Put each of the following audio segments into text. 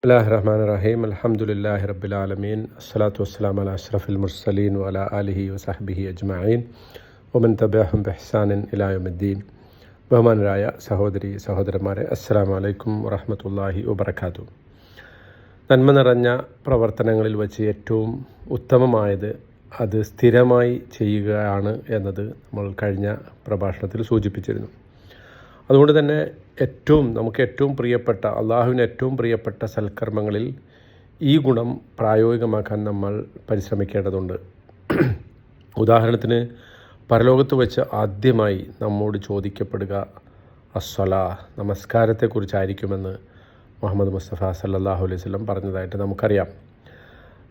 ബിസ്മില്ലാഹിർ റഹ്മാനിർ റഹീം. അൽഹംദുലില്ലാഹി റബ്ബിൽ ആലമീൻ. അസ്സലാത്തു വസ്സലാമു അലാ അഷ്റഫിൽ മുർസലീൻ വഅലാ ആലിഹി വസഹ്ബിഹി അജ്മഈൻ വമൻ തബിഅഹും ബിഇഹ്സാനിൻ ഇലാ യൗമിദ്ദീൻ. ബഹുമാനരായ സഹോദരി സഹോദരന്മാരെ, അസ്സലാമു അലൈക്കും വറഹ്മത്തുള്ളാഹി വബറകാതുഹു. നന്മ നിറഞ്ഞ പ്രവർത്തനങ്ങളിൽ വച്ച് ഏറ്റവും ഉത്തമമായത് അത് സ്ഥിരമായി ചെയ്യുകയാണ് എന്നത് നമ്മൾ കഴിഞ്ഞ പ്രഭാഷണത്തിൽ സൂചിപ്പിച്ചിരുന്നു. അതുകൊണ്ട് തന്നെ നമുക്ക് ഏറ്റവും പ്രിയപ്പെട്ട, അള്ളാഹുവിന് ഏറ്റവും പ്രിയപ്പെട്ട സൽക്കർമ്മങ്ങളിൽ ഈ ഗുണം പ്രായോഗികമാക്കാൻ നമ്മൾ പരിശ്രമിക്കേണ്ടതുണ്ട്. ഉദാഹരണത്തിന്, പരലോകത്ത് വെച്ച് ആദ്യമായി നമ്മോട് ചോദിക്കപ്പെടുക അസ്സലാ, നമസ്കാരത്തെക്കുറിച്ചായിരിക്കുമെന്ന് മുഹമ്മദ് മുസ്തഫ സല്ലല്ലാഹു അലൈഹി വസല്ലം പറഞ്ഞതായിട്ട് നമുക്കറിയാം.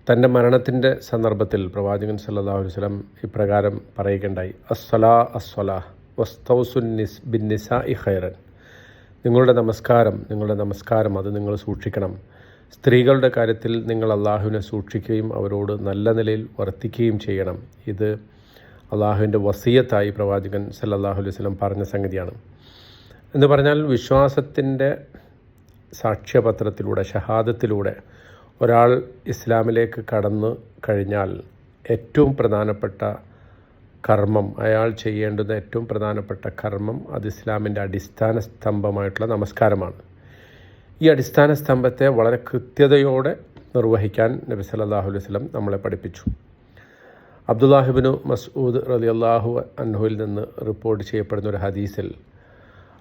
തൻ്റെ മരണത്തിൻ്റെ സന്ദർഭത്തിൽ പ്രവാചകൻ സല്ലല്ലാഹു അലൈഹി വസല്ലം ഇപ്രകാരം പറയുകയുണ്ടായി: അസ്സലാ അസ്സലാ വസ്തൗസുന്നിസ് ബിന്നിസാഇ ഖൈറൻ. നിങ്ങളുടെ നമസ്കാരം അത് നിങ്ങൾ സൂക്ഷിക്കണം. സ്ത്രീകളുടെ കാര്യത്തിൽ നിങ്ങൾ അള്ളാഹുവിനെ സൂക്ഷിക്കുകയും അവരോട് നല്ല നിലയിൽ വർത്തിക്കുകയും ചെയ്യണം. ഇത് അള്ളാഹുവിൻ്റെ വസിയത്തായി പ്രവാചകൻ സല്ലല്ലാഹു അലൈഹി വസല്ലം പറഞ്ഞ സംഗതിയാണ്. എന്ന് പറഞ്ഞാൽ, വിശ്വാസത്തിൻ്റെ സാക്ഷ്യപത്രത്തിലൂടെ, ഷഹാദത്തിലൂടെ ഒരാൾ ഇസ്ലാമിലേക്ക് കടന്നു കഴിഞ്ഞാൽ ഏറ്റവും പ്രധാനപ്പെട്ട കർമ്മം, അയാൾ ചെയ്യേണ്ടുന്ന ഏറ്റവും പ്രധാനപ്പെട്ട കർമ്മം അത് ഇസ്ലാമിൻ്റെ അടിസ്ഥാന സ്തംഭമായിട്ടുള്ള നമസ്കാരമാണ്. ഈ അടിസ്ഥാന സ്തംഭത്തെ വളരെ കൃത്യതയോടെ നിർവഹിക്കാൻ നബി സല്ലല്ലാഹു അലൈഹി വസല്ലം നമ്മളെ പഠിപ്പിച്ചു. അബ്ദുല്ലാഹിബ്നു മസ്ഊദ് റളിയല്ലാഹു അൻഹുവിൽ നിന്ന് റിപ്പോർട്ട് ചെയ്യപ്പെടുന്ന ഒരു ഹദീസിൽ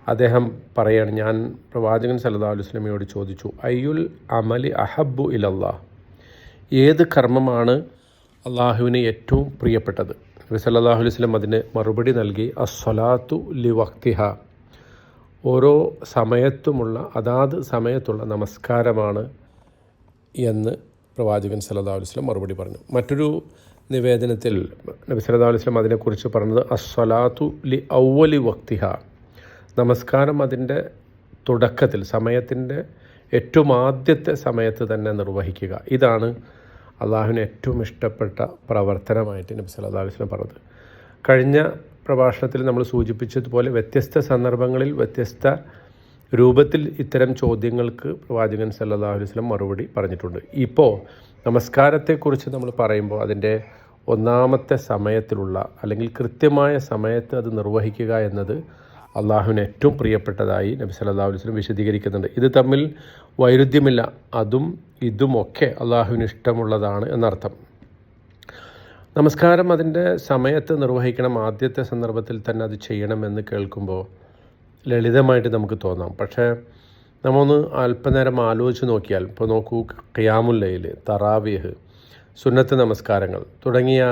അദ്ദേഹം പറയുകയാണ്: ഞാൻ പ്രവാചകൻ സല്ലല്ലാഹു അലൈഹി വസല്ലമയോട് ചോദിച്ചു, അയ്യുൽ അമലി അഹബ്ബു ഇലല്ലാഹ്, ഏത് കർമ്മമാണ് അള്ളാഹുവിന് ഏറ്റവും പ്രിയപ്പെട്ടത്? നബി സല്ലല്ലാഹു അലൈഹി വസല്ലം അതിന് മറുപടി നൽകി: അസ്സലാത്തു ലി വഖ്തിഹ, ഓരോ സമയത്തുമുള്ള അതാത് സമയത്തുള്ള നമസ്കാരമാണ് എന്ന് പ്രവാചകൻ സല്ലല്ലാഹു അലൈഹി വസല്ലം മറുപടി പറഞ്ഞു. മറ്റൊരു നിവേദനത്തിൽ നബി സല്ലല്ലാഹു അലൈഹി വസല്ലം അതിനെക്കുറിച്ച് പറഞ്ഞത് അസ്സലാത്തു ലി അവ്വലി വഖ്തിഹ, നമസ്കാരം അതിൻ്റെ തുടക്കത്തിൽ, സമയത്തിൻ്റെ ഏറ്റവും ആദ്യത്തെ സമയത്ത് തന്നെ നിർവഹിക്കുക. ഇതാണ് അള്ളാഹുവിന് ഏറ്റവും ഇഷ്ടപ്പെട്ട പ്രവർത്തനമായിട്ട് നബി സല്ലല്ലാഹു അലൈഹി വസല്ലം പറഞ്ഞത്. കഴിഞ്ഞ പ്രഭാഷണത്തിൽ നമ്മൾ സൂചിപ്പിച്ചതുപോലെ വ്യത്യസ്ത സന്ദർഭങ്ങളിൽ വ്യത്യസ്ത രൂപത്തിൽ ഇത്തരം ചോദ്യങ്ങൾക്ക് പ്രവാചകൻ സല്ലല്ലാഹു അലൈഹി വസല്ലം മറുപടി പറഞ്ഞിട്ടുണ്ട്. ഇപ്പോൾ നമസ്കാരത്തെക്കുറിച്ച് നമ്മൾ പറയുമ്പോൾ അതിൻ്റെ ഒന്നാമത്തെ സമയത്തിലുള്ള, അല്ലെങ്കിൽ കൃത്യമായ സമയത്ത് അത് നിർവഹിക്കുക എന്നത് അള്ളാഹുവിന് ഏറ്റവും പ്രിയപ്പെട്ടതായി നബി സല്ലല്ലാഹു അലൈഹി വസല്ലം വിശദീകരിക്കുന്നുണ്ട്. ഇത് തമ്മിൽ വൈരുദ്ധ്യമില്ല, അതും ഇതുമൊക്കെ അള്ളാഹുവിന് ഇഷ്ടമുള്ളതാണ് എന്നർത്ഥം. നമസ്കാരം അതിൻ്റെ സമയത്ത് നിർവഹിക്കണം, ആദ്യത്തെ സന്ദർഭത്തിൽ തന്നെ അത് ചെയ്യണമെന്ന് കേൾക്കുമ്പോൾ ലളിതമായിട്ട് നമുക്ക് തോന്നാം. പക്ഷേ നമ്മൊന്ന് അല്പനേരം ആലോചിച്ച് നോക്കിയാൽ, ഇപ്പോൾ നോക്കൂ, ഖിയാമുൽ ലൈൽ, തറാവീഹ്, സുന്നത്ത് നമസ്കാരങ്ങൾ തുടങ്ങിയ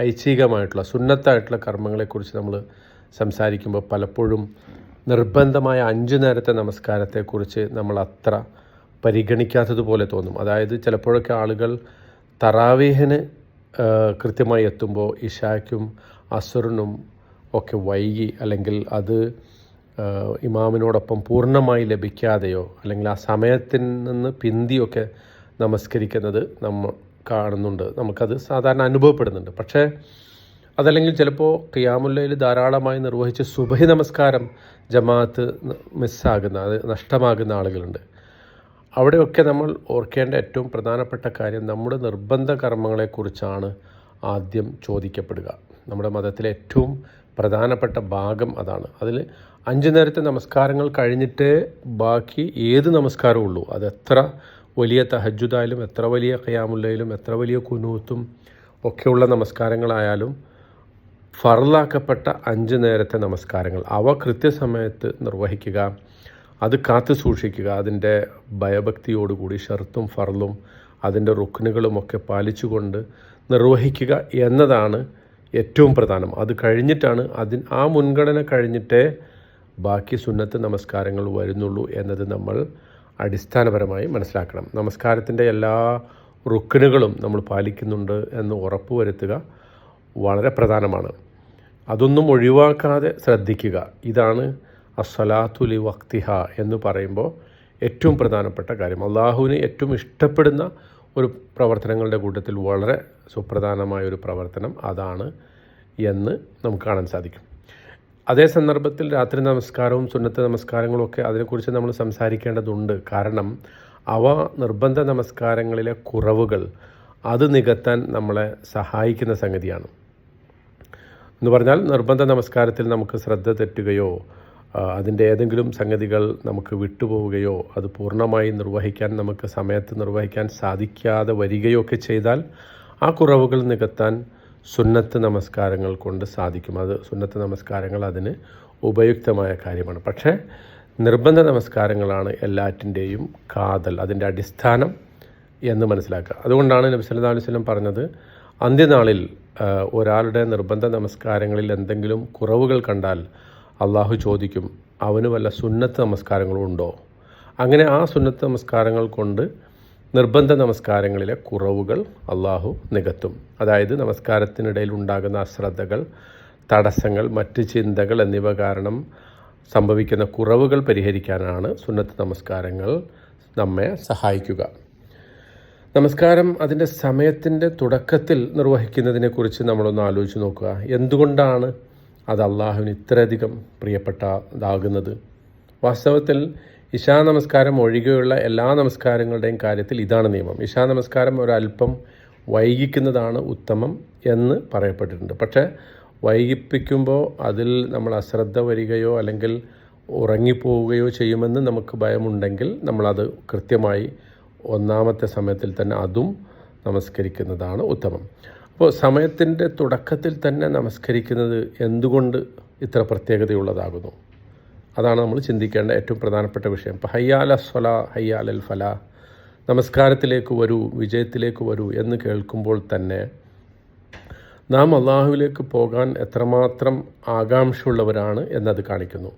ഐച്ഛികമായിട്ടുള്ള സുന്നത്തായിട്ടുള്ള കർമ്മങ്ങളെക്കുറിച്ച് നമ്മൾ സംസാരിക്കുമ്പോൾ പലപ്പോഴും നിർബന്ധമായ 5 നേരത്തെ നമസ്കാരത്തെക്കുറിച്ച് നമ്മൾ അത്ര പരിഗണിക്കാത്തതുപോലെ തോന്നും. അതായത് ചിലപ്പോഴൊക്കെ ആളുകൾ തറാവീഹിന് കൃത്യമായി എത്തുമ്പോൾ ഇശായ്ക്കും അസ്റിനും ഒക്കെ വൈകി, അല്ലെങ്കിൽ അത് ഇമാമിനോടൊപ്പം പൂർണ്ണമായി ലഭിക്കാതെയോ അല്ലെങ്കിൽ ആ സമയത്തിൽ നിന്ന് പിന്തിയൊക്കെ നമസ്കരിക്കുന്നത് നമ്മൾ കാണുന്നുണ്ട്, നമുക്കത് സാധാരണ അനുഭവപ്പെടുന്നുണ്ട്. പക്ഷേ അതല്ലെങ്കിൽ ചിലപ്പോൾ ഖിയാമുൽ ലൈൽ ധാരാളമായി നിർവഹിച്ച് സുബഹി നമസ്കാരം ജമാഅത്ത് മിസ്സാകുന്ന, അത് നഷ്ടമാകുന്ന ആളുകളുണ്ട്. അവിടെയൊക്കെ നമ്മൾ ഓർക്കേണ്ട ഏറ്റവും പ്രധാനപ്പെട്ട കാര്യം, നമ്മുടെ നിർബന്ധ കർമ്മങ്ങളെക്കുറിച്ചാണ് ആദ്യം ചോദിക്കപ്പെടുക. നമ്മുടെ മതത്തിലെ ഏറ്റവും പ്രധാനപ്പെട്ട ഭാഗം അതാണ്. അതിൽ 5 നേരത്തെ നമസ്കാരങ്ങൾ കഴിഞ്ഞിട്ടേ ബാക്കി ഏത് നമസ്കാരവും ഉള്ളൂ. അതെത്ര വലിയ തഹജ്ജുദായാലും, എത്ര വലിയ ഖിയാമുൽ ലൈലും, എത്ര വലിയ കുനൂത്തും ഒക്കെയുള്ള നമസ്കാരങ്ങളായാലും, ഫർളാക്കപ്പെട്ട 5 നേരത്തെ നമസ്കാരങ്ങൾ അവ കൃത്യസമയത്ത് നിർവഹിക്കുക, അത് കാത്തു സൂക്ഷിക്കുക, അതിൻ്റെ ഭയഭക്തിയോടുകൂടി ഷർത്തും ഫർളും അതിൻ്റെ റുക്നുകളുമൊക്കെ പാലിച്ചുകൊണ്ട് നിർവഹിക്കുക എന്നതാണ് ഏറ്റവും പ്രധാനം. അത് കഴിഞ്ഞിട്ടാണ്, ആ മുൻഗണന കഴിഞ്ഞിട്ടേ ബാക്കി സുന്നത്ത് നമസ്കാരങ്ങൾ വരുന്നുള്ളൂ എന്നത് നമ്മൾ അടിസ്ഥാനപരമായി മനസ്സിലാക്കണം. നമസ്കാരത്തിൻ്റെ എല്ലാ റുക്നുകളും നമ്മൾ പാലിക്കുന്നുണ്ട് എന്ന് ഉറപ്പുവരുത്തുക വളരെ പ്രധാനമാണ്. അതൊന്നും ഒഴിവാക്കാതെ ശ്രദ്ധിക്കുക. ഇതാണ് അസ്സലാത്തു ലി വഖ്തിഹ എന്ന് പറയുമ്പോൾ ഏറ്റവും പ്രധാനപ്പെട്ട കാര്യം. അള്ളാഹുവിന് ഏറ്റവും ഇഷ്ടപ്പെടുന്ന ഒരു പ്രവർത്തനങ്ങളുടെ കൂട്ടത്തിൽ വളരെ സുപ്രധാനമായ ഒരു പ്രവർത്തനം അതാണ് എന്ന് നമുക്ക് കാണാൻ സാധിക്കും. അതേ സന്ദർഭത്തിൽ രാത്രി നമസ്കാരവും സുന്നത്ത് നമസ്കാരങ്ങളും ഒക്കെ അതിനെക്കുറിച്ച് നമ്മൾ സംസാരിക്കേണ്ടതുണ്ട്. കാരണം അവ നിർബന്ധ നമസ്കാരങ്ങളിലെ കുറവുകൾ അത് നികത്താൻ നമ്മളെ സഹായിക്കുന്ന സംഗതിയാണ്. എന്ന് പറഞ്ഞാൽ നിർബന്ധ നമസ്കാരത്തിൽ നമുക്ക് ശ്രദ്ധ തെറ്റുകയോ അതിൻ്റെ ഏതെങ്കിലും സംഗതികൾ നമുക്ക് വിട്ടുപോവുകയോ അത് പൂർണ്ണമായി നമുക്ക് സമയത്ത് നിർവഹിക്കാൻ സാധിക്കാതെ വരികയോ ഒക്കെ ചെയ്താൽ ആ കുറവുകൾ നികത്താൻ സുന്നത്ത് നമസ്കാരങ്ങൾ കൊണ്ട് സാധിക്കും. അത് സുന്നത്ത് നമസ്കാരങ്ങൾ അതിന് ഉപയുക്തമായ കാര്യമാണ്. പക്ഷേ നിർബന്ധ നമസ്കാരങ്ങളാണ് എല്ലാറ്റിൻ്റെയും കാതൽ, അതിൻ്റെ അടിസ്ഥാനം എന്ന് മനസ്സിലാക്കുക. അതുകൊണ്ടാണ് നബി സല്ലല്ലാഹു അലൈഹി വസല്ലം പറഞ്ഞത്, അന്ത്യനാളിൽ ഒരാളുടെ നിർബന്ധ നമസ്കാരങ്ങളിൽ എന്തെങ്കിലും കുറവുകൾ കണ്ടാൽ അള്ളാഹു ചോദിക്കും, അവന് വല്ല സുന്നത്ത് നമസ്കാരങ്ങളും ഉണ്ടോ? അങ്ങനെ ആ സുന്നത്ത് നമസ്കാരങ്ങൾ കൊണ്ട് നിർബന്ധ നമസ്കാരങ്ങളിലെ കുറവുകൾ അള്ളാഹു നികത്തും. അതായത് നമസ്കാരത്തിനിടയിൽ ഉണ്ടാകുന്ന അശ്രദ്ധകൾ, തടസ്സങ്ങൾ, മറ്റ് ചിന്തകൾ എന്നിവ കാരണം സംഭവിക്കുന്ന കുറവുകൾ പരിഹരിക്കാനാണ് സുന്നത്ത് നമസ്കാരങ്ങൾ നമ്മെ സഹായിക്കുക. നമസ്കാരം അതിൻ്റെ സമയത്തിൻ്റെ തുടക്കത്തിൽ നിർവഹിക്കുന്നതിനെക്കുറിച്ച് നമ്മളൊന്ന് ആലോചിച്ച് നോക്കുക. എന്തുകൊണ്ടാണ് അത് അള്ളാഹുവിന് ഇത്രയധികം പ്രിയപ്പെട്ടതാകുന്നത്? വാസ്തവത്തിൽ ഇശാ നമസ്കാരം ഒഴികെയുള്ള എല്ലാ നമസ്കാരങ്ങളുടെയും കാര്യത്തിൽ ഇതാണ് നിയമം. ഇശാ നമസ്കാരം ഒരല്പം വൈകിക്കുന്നതാണ് ഉത്തമം എന്ന് പറയപ്പെട്ടിട്ടുണ്ട്. പക്ഷേ വൈകിപ്പിക്കുമ്പോൾ അതിൽ നമ്മൾ അശ്രദ്ധ വരികയോ അല്ലെങ്കിൽ ഉറങ്ങിപ്പോവുകയോ ചെയ്യുമെന്ന് നമുക്ക് ഭയമുണ്ടെങ്കിൽ നമ്മളത് കൃത്യമായി ഒന്നാമത്തെ സമയത്തിൽ തന്നെ അതും നമസ്കരിക്കുന്നതാണ് ഉത്തമം. അപ്പോൾ സമയത്തിൻ്റെ തുടക്കത്തിൽ തന്നെ നമസ്കരിക്കുന്നത് എന്തുകൊണ്ട് ഇത്ര പ്രത്യേകതയുള്ളതാകുന്നു? അതാണ് നമ്മൾ ചിന്തിക്കേണ്ട ഏറ്റവും പ്രധാനപ്പെട്ട വിഷയം. ഇപ്പോൾ ഹയ്യാല സ്വലാ ഹയ്യാലൽ ഫലാ, നമസ്കാരത്തിലേക്ക് വരൂ, വിജയത്തിലേക്ക് വരൂ എന്ന് കേൾക്കുമ്പോൾ തന്നെ നാം അള്ളാഹുവിലേക്ക് പോകാൻ എത്രമാത്രം ആകാംക്ഷയുള്ളവരാണ് എന്നത് കാണിക്കുന്നു.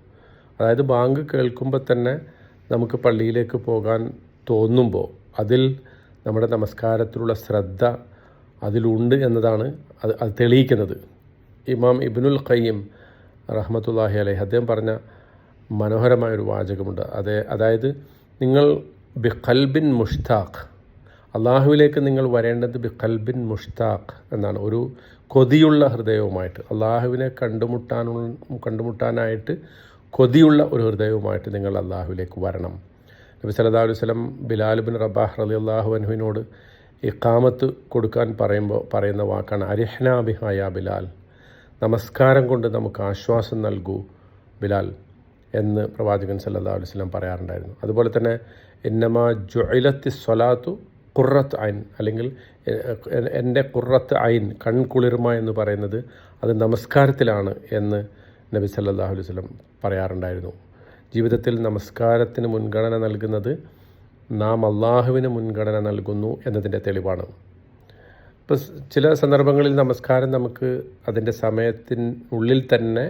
അതായത് ബാങ്ക് കേൾക്കുമ്പോൾ തന്നെ നമുക്ക് പള്ളിയിലേക്ക് പോകാൻ തോന്നുമ്പോൾ അതിൽ നമ്മുടെ നമസ്കാരത്തിലുള്ള ശ്രദ്ധ അതിലുണ്ട് എന്നതാണ് അത് തെളിയിക്കുന്നത്. ഇമാം ഇബ്നുൽ ഖയ്യിം റഹ്മത്തുള്ളാഹി അലൈഹി അദ്ദേഹം പറഞ്ഞ മനോഹരമായൊരു വാചകമുണ്ട്. അതായത് നിങ്ങൾ ബിഖൽബിൻ മുഷ്താഖ്, അള്ളാഹുവിലേക്ക് നിങ്ങൾ വരേണ്ടത് ബിഖൽബിൻ മുഷ്താഖ് എന്നാണ്. ഒരു കൊതിയുള്ള ഹൃദയവുമായിട്ട്, അള്ളാഹുവിനെ കണ്ടുമുട്ടാനായിട്ട് കൊതിയുള്ള ഒരു ഹൃദയവുമായിട്ട് നിങ്ങൾ അള്ളാഹുവിലേക്ക് വരണം. നബി സല്ലല്ലാഹു അലൈഹി വസല്ലം ബിലാൽ ബിൻ റബാഹ് റളിയല്ലാഹു അൻഹുവിനോട് ഇഖാമത്ത് കൊടുക്കാൻ പറയുന്ന വാക്കാണ് അരിഹ്നാ ബിഹാ യാ ബിലാൽ, നമസ്കാരം കൊണ്ട് നമുക്ക് ആശ്വാസം നൽകൂ ബിലാൽ എന്ന് പ്രവാചകൻ സല്ലല്ലാഹു അലൈഹി വസല്ലം പറയാറുണ്ടായിരുന്നു. അതുപോലെ തന്നെ ഇന്നമാ ജുഇലത്തി സ്വലാത്തു ഖുറത്ത് ഐൻ, അല്ലെങ്കിൽ എൻ്റെ ഖുറത്ത് ഐൻ, കൺകുളിർമ എന്ന് പറയുന്നത് അത് നമസ്കാരത്തിലാണ് എന്ന് നബി സല്ലല്ലാഹു അലൈഹി വസല്ലം പറയാറുണ്ടായിരുന്നു. ജീവിതത്തിൽ നമസ്കാരത്തിന് മുൻഗണന നൽകുന്നത് നാം അള്ളാഹുവിന് മുൻഗണന നൽകുന്നു എന്നതിൻ്റെ തെളിവാണ്. ഇപ്പോൾ ചില സന്ദർഭങ്ങളിൽ നമസ്കാരം നമുക്ക് അതിൻ്റെ സമയത്തിനുള്ളിൽ തന്നെ,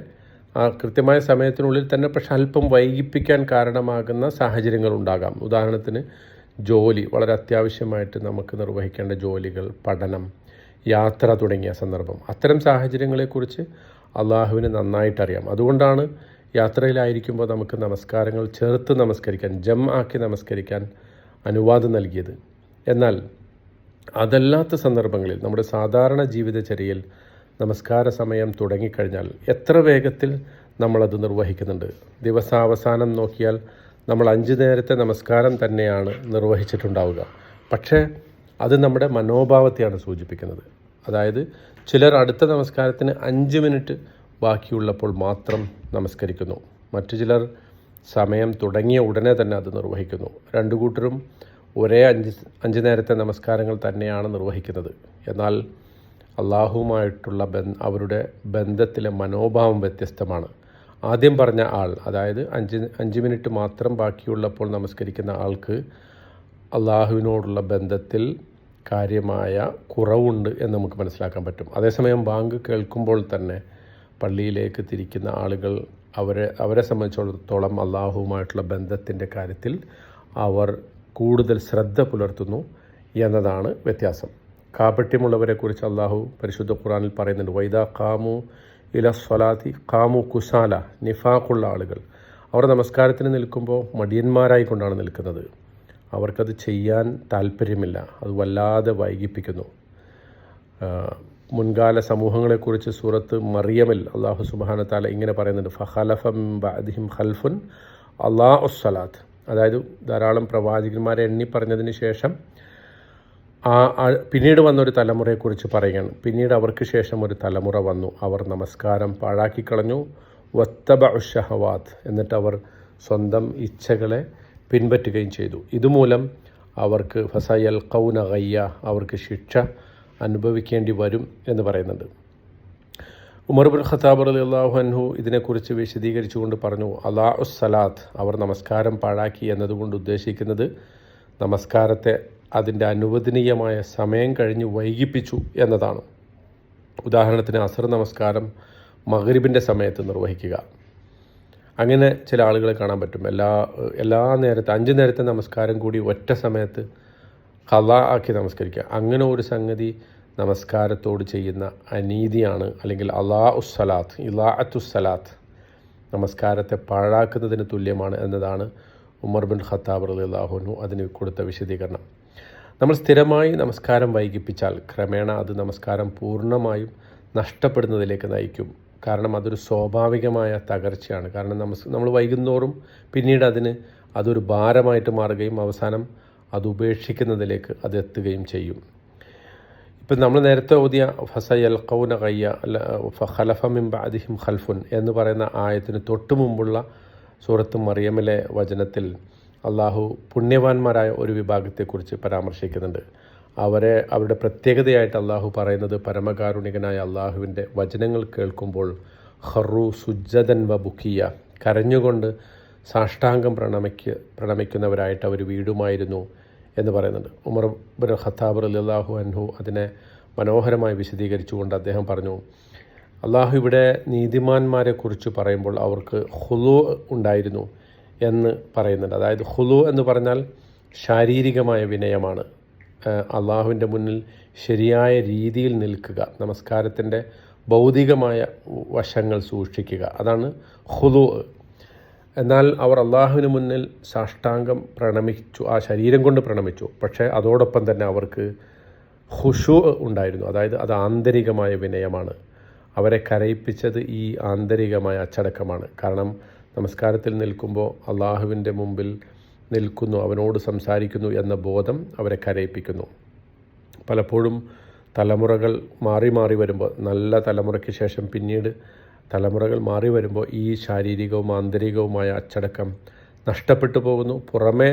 ആ കൃത്യമായ സമയത്തിനുള്ളിൽ തന്നെ പക്ഷെ അല്പം വൈകിപ്പിക്കാൻ കാരണമാകുന്ന സാഹചര്യങ്ങളുണ്ടാകാം. ഉദാഹരണത്തിന് ജോലി, വളരെ അത്യാവശ്യമായിട്ട് നമുക്ക് നിർവഹിക്കേണ്ട ജോലികൾ, പഠനം, യാത്ര തുടങ്ങിയ സന്ദർഭം. അത്തരം സാഹചര്യങ്ങളെക്കുറിച്ച് അള്ളാഹുവിന് നന്നായിട്ടറിയാം. അതുകൊണ്ടാണ് യാത്രയിലായിരിക്കുമ്പോൾ നമുക്ക് നമസ്കാരങ്ങൾ ചേർത്ത് നമസ്കരിക്കാൻ, ആക്കി നമസ്കരിക്കാൻ അനുവാദം നൽകിയത്. എന്നാൽ അതല്ലാത്ത സന്ദർഭങ്ങളിൽ, നമ്മുടെ സാധാരണ ജീവിതചര്യയിൽ നമസ്കാര സമയം തുടങ്ങിക്കഴിഞ്ഞാൽ എത്ര വേഗത്തിൽ നമ്മളത് നിർവഹിക്കുന്നുണ്ട്. ദിവസാവസാനം നോക്കിയാൽ നമ്മൾ 5 നേരത്തെ നമസ്കാരം തന്നെയാണ് നിർവഹിച്ചിട്ടുണ്ടാവുക. പക്ഷേ അത് നമ്മുടെ മനോഭാവത്തെയാണ് സൂചിപ്പിക്കുന്നത്. അതായത് ചിലർ അടുത്ത നമസ്കാരത്തിന് 5 മിനിറ്റ് ബാക്കിയുള്ളപ്പോൾ മാത്രം നമസ്കരിക്കുന്നു. മറ്റു ചിലർ സമയം തുടങ്ങിയ ഉടനെ തന്നെ അത് നിർവഹിക്കുന്നു. രണ്ടു കൂട്ടരും ഒരേ 5 നേരത്തെ നമസ്കാരങ്ങൾ തന്നെയാണ് നിർവഹിക്കുന്നത്. എന്നാൽ അള്ളാഹുവുമായിട്ടുള്ള അവരുടെ ബന്ധത്തിലെ മനോഭാവം വ്യത്യസ്തമാണ്. ആദ്യം പറഞ്ഞ ആൾ, അതായത് 5 മിനിറ്റ് മാത്രം ബാക്കിയുള്ളപ്പോൾ നമസ്കരിക്കുന്ന ആൾക്ക് അള്ളാഹുവിനോടുള്ള ബന്ധത്തിൽ കാര്യമായ കുറവുണ്ട് എന്ന് നമുക്ക് മനസ്സിലാക്കാൻ പറ്റും. അതേസമയം ബാങ്ക് കേൾക്കുമ്പോൾ തന്നെ പള്ളിയിലേക്ക് തിരിക്കുന്ന ആളുകൾ അവരെ സംബന്ധിച്ചിടത്തോളം അള്ളാഹുവുമായിട്ടുള്ള ബന്ധത്തിൻ്റെ കാര്യത്തിൽ അവർ കൂടുതൽ ശ്രദ്ധ പുലർത്തുന്നു എന്നതാണ് വ്യത്യാസം. കാപട്യമുള്ളവരെക്കുറിച്ച് അള്ളാഹു പരിശുദ്ധ ഖുർആനിൽ പറയുന്നുണ്ട്, വൈദാ ഖാമു ഇല സ്വലാത്തി ഖാമു കുസാല, നിഫാഖുള്ള ആളുകൾ, അവർ നമസ്കാരത്തിന് നിൽക്കുമ്പോൾ മടിയന്മാരായിക്കൊണ്ടാണ് നിൽക്കുന്നത്. അവർക്കത് ചെയ്യാൻ താല്പര്യമില്ല, അത് വല്ലാതെ വൈകിപ്പിക്കുന്നു. മുൻകാല സമൂഹങ്ങളെക്കുറിച്ച് സൂറത്ത് മറിയമിൽ അള്ളാഹു സുബ്ഹാനഹു വ തആല ഇങ്ങനെ പറയുന്നുണ്ട്, ഫഖലഫ മിൻ ബഅദിഹിം ഖൽഫുൻ അളാഉസ് സ്വലാത്ത്, അതായത് ധാരാളം പ്രവാചകന്മാരെ എണ്ണി പറഞ്ഞതിന് ശേഷം പിന്നീട് വന്നൊരു തലമുറയെക്കുറിച്ച് പറയുകയാണ്. പിന്നീട് അവർക്ക് ശേഷം ഒരു തലമുറ വന്നു, അവർ നമസ്കാരം പാഴാക്കിക്കളഞ്ഞു. വത്തബഉ ഷഹവാത്ത്, എന്നിട്ട് അവർ സ്വന്തം ഇച്ഛകളെ പിൻപറ്റുകയും ചെയ്തു. ഇതുമൂലം അവർക്ക് ഫസയൽഖൗന ഗയ്യ, അവർക്ക് ശിക്ഷ അനുഭവിക്കേണ്ടി വരും എന്ന് പറയുന്നുണ്ട്. ഉമർ ഇബ്നുൽ ഖത്താബ് റളിയല്ലാഹു അൻഹു ഇതിനെക്കുറിച്ച് വിശദീകരിച്ചുകൊണ്ട് പറഞ്ഞു, അളാഉസ് സലാത്ത്, അവർ നമസ്കാരം പാഴാക്കി എന്നതുകൊണ്ട് ഉദ്ദേശിക്കുന്നത് നമസ്കാരത്തെ അതിൻ്റെ അനുവദനീയമായ സമയം കഴിഞ്ഞ് വൈകിപ്പിച്ചു എന്നതാണ്. ഉദാഹരണത്തിന് അസർ നമസ്കാരം മഗ്രിബിൻ്റെ സമയത്ത് നിർവഹിക്കുക. അങ്ങനെ ചില ആളുകളെ കാണാൻ പറ്റും. എല്ലാ നേരത്തെ 5 നേരത്തെ നമസ്കാരം കൂടി ഒറ്റ സമയത്ത് ഖളാ ആക്കി നമസ്കരിക്കുക. അങ്ങനെ ഒരു സംഗതി നമസ്കാരത്തോട് ചെയ്യുന്ന അനീതിയാണ്, അല്ലെങ്കിൽ അളാഉസ് സലാത്ത്, ഇളാഅത്തുസ് സലാത്ത്, നമസ്കാരത്തെ പാഴാക്കുന്നതിന് തുല്യമാണ് എന്നതാണ് ഉമർ ബിൻ ഖത്താബ് റളിയല്ലാഹു അൻഹു അതിന് കൊടുത്ത വിശദീകരണം. നമ്മൾ സ്ഥിരമായി നമസ്കാരം വൈകിപ്പിച്ചാൽ ക്രമേണ അത് നമസ്കാരം പൂർണ്ണമായും നഷ്ടപ്പെടുന്നതിലേക്ക് നയിക്കും. കാരണം അതൊരു സ്വാഭാവികമായ തകർച്ചയാണ്. കാരണം നമ്മൾ വൈകുന്നോറും പിന്നീട് അതൊരു ഭാരമായിട്ട് മാറുകയും അവസാനം അത് ഉപേക്ഷിക്കുന്നതിലേക്ക് അത് എത്തുകയും ചെയ്യും. ഇപ്പം നമ്മൾ നേരത്തെ ഓതിയ ഫസയൽഖൗന ഗയ്യ ഫഖലഫ മിൻ ബഅദിഹിം ഖൽഫുൻ എന്ന് പറയുന്ന ആയത്തിന് തൊട്ടു മുമ്പുള്ള സൂറത്ത് മറിയമിലെ വചനത്തിൽ അള്ളാഹു പുണ്യവാന്മാരായ ഒരു വിഭാഗത്തെക്കുറിച്ച് പരാമർശിക്കുന്നുണ്ട്. അവരുടെ പ്രത്യേകതയായിട്ട് അള്ളാഹു പറയുന്നത്, പരമകാരുണികനായ അള്ളാഹുവിൻ്റെ വചനങ്ങൾ കേൾക്കുമ്പോൾ ഖറു സുജ്ജദൻ വ ബുക്കിയ, കരഞ്ഞുകൊണ്ട് സാഷ്ടാംഗം പ്രണമിക്കുന്നവരായിട്ട് അവർ വീടുമായിരുന്നു എന്ന് പറയുന്നുണ്ട്. ഉമർ ഇബ്നുൽ ഖത്താബ് റളിയല്ലാഹു അൻഹു അതിനെ മനോഹരമായി വിശദീകരിച്ചുകൊണ്ട് അദ്ദേഹം പറഞ്ഞു, അള്ളാഹു ഇവിടെ നീതിമാന്മാരെക്കുറിച്ച് പറയുമ്പോൾ അവർക്ക് ഖുളൂ ഉണ്ടായിരുന്നു എന്ന് പറയുന്നുണ്ട്. അതായത് ഖുളൂ എന്ന് പറഞ്ഞാൽ ശാരീരികമായ വിനയമാണ്. അള്ളാഹുവിൻ്റെ മുന്നിൽ ശരിയായ രീതിയിൽ നിൽക്കുക, നമസ്കാരത്തിൻ്റെ ഭൗതികമായ വശങ്ങൾ സൂക്ഷിക്കുക, അതാണ് ഖുളൂ. എന്നാൽ അവർ അള്ളാഹുവിന് മുന്നിൽ സാഷ്ടാംഗം പ്രണമിച്ചു, ആ ശരീരം കൊണ്ട് പ്രണമിച്ചു. പക്ഷേ അതോടൊപ്പം തന്നെ അവർക്ക് ഖുശൂ ഉണ്ടായിരുന്നു. അതായത് അത് ആന്തരികമായ വിനയമാണ്. അവരെ കരയിപ്പിച്ചത് ഈ ആന്തരികമായ അച്ചടക്കമാണ്. കാരണം നമസ്കാരത്തിൽ നിൽക്കുമ്പോൾ അള്ളാഹുവിൻ്റെ മുമ്പിൽ നിൽക്കുന്നു, അവനോട് സംസാരിക്കുന്നു എന്ന ബോധം അവരെ കരയിപ്പിക്കുന്നു. പലപ്പോഴും തലമുറകൾ മാറി മാറി വരുമ്പോൾ, നല്ല തലമുറയ്ക്ക് ശേഷം പിന്നീട് തലമുറകൾ മാറി വരുമ്പോൾ ഈ ശാരീരികവും ആന്തരികവുമായ അച്ചടക്കം നഷ്ടപ്പെട്ടു പോകുന്നു. പുറമേ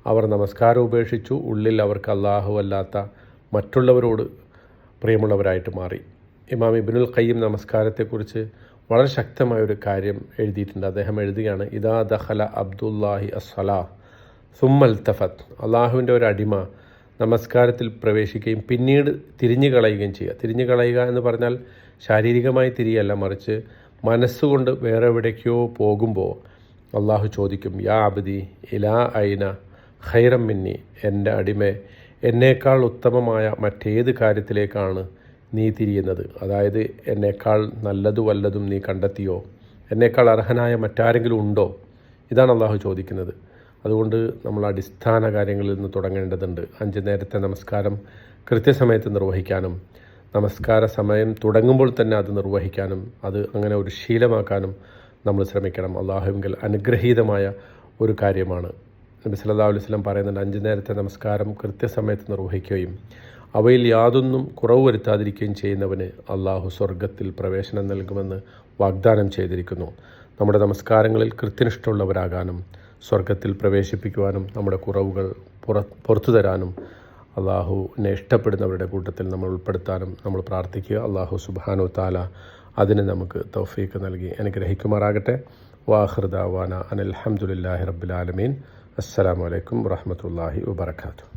അവർ നമസ്കാരം ഉപേക്ഷിച്ചു, ഉള്ളിൽ അവർക്ക് അല്ലാഹു അല്ലാത്ത മറ്റുള്ളവരോട് പ്രിയമുള്ളവരായിട്ട് മാറി. ഇമാം ഇബ്നുൽ ഖയ്യിം നമസ്കാരത്തെക്കുറിച്ച് വളരെ ശക്തമായൊരു കാര്യം എഴുതിയിട്ടുണ്ട്. അദ്ദേഹം എഴുതുകയാണ്, ഇദാ ദഖല അബ്ദുല്ലാഹി അസ്സലാ സുമ്മൽ തഫത്ത്, അള്ളാഹുവിൻ്റെ ഒരു അടിമ നമസ്കാരത്തിൽ പ്രവേശിക്കുകയും പിന്നീട് തിരിഞ്ഞു കളയുകയും ചെയ്യുക. തിരിഞ്ഞു കളയുക എന്ന് പറഞ്ഞാൽ ശാരീരികമായി തിരിയല്ല, മറിച്ച് മനസ്സുകൊണ്ട് വേറെ എവിടേക്കോ പോകുമ്പോൾ അള്ളാഹു ചോദിക്കും, യാ അബ്ദി ഇലാ ഐന ഖൈറം മിന്നി, എൻ്റെ അടിമേ, എന്നേക്കാൾ ഉത്തമമായ മറ്റേത് കാര്യത്തിലേക്കാണ് നീ തിരിയുന്നത്? അതായത് എന്നേക്കാൾ നല്ലതു വല്ലതും നീ കണ്ടെത്തിയോ? എന്നേക്കാൾ അർഹനായ മറ്റാരെങ്കിലും ഉണ്ടോ? ഇതാണ് അള്ളാഹു ചോദിക്കുന്നത്. അതുകൊണ്ട് നമ്മൾ അടിസ്ഥാന കാര്യങ്ങളിൽ നിന്ന് തുടങ്ങേണ്ടതുണ്ട്. 5 നേരത്തെ നമസ്കാരം കൃത്യസമയത്ത് നിർവഹിക്കാനും, നമസ്കാര സമയം തുടങ്ങുമ്പോൾ തന്നെ അത് നിർവഹിക്കാനും, അത് അങ്ങനെ ഒരു ശീലമാക്കാനും നമ്മൾ ശ്രമിക്കണം. അള്ളാഹുവിങ്കൽ അനുഗ്രഹീതമായ ഒരു കാര്യമാണ്. നബി സല്ലല്ലാഹു അലൈഹി വസല്ലം പറയുന്നുണ്ട്, 5 നേരത്തെ നമസ്കാരം കൃത്യസമയത്ത് നിർവഹിക്കുകയും അവയിൽ യാതൊന്നും കുറവ് വരുത്താതിരിക്കുകയും ചെയ്യുന്നവന് അള്ളാഹു സ്വർഗത്തിൽ പ്രവേശനം നൽകുമെന്ന് വാഗ്ദാനം ചെയ്തിരിക്കുന്നു. നമ്മുടെ നമസ്കാരങ്ങളിൽ കൃത്യനിഷ്ഠമുള്ളവരാകാനും സ്വർഗത്തിൽ പ്രവേശിപ്പിക്കുവാനും നമ്മുടെ കുറവുകൾ പുറത്തു തരാനും അള്ളാഹുവിനെ ഇഷ്ടപ്പെടുന്നവരുടെ കൂട്ടത്തിൽ നമ്മൾ ഉൾപ്പെടുത്താനും നമ്മൾ പ്രാർത്ഥിക്കുക. അള്ളാഹു സുബ്ഹാനഹു തആല അതിന് നമുക്ക് തൗഫീഖ് നൽകി അനുഗ്രഹിക്കുമാറാകട്ടെ. വാഖിർ ദഅവാന അനിൽ ഹംദുലില്ലാഹി റബ്ബിൽ ആലമീൻ. അസ്സലാമു അലൈക്കും വറഹ്മത്തുള്ളാഹി വബറകാതുഹു.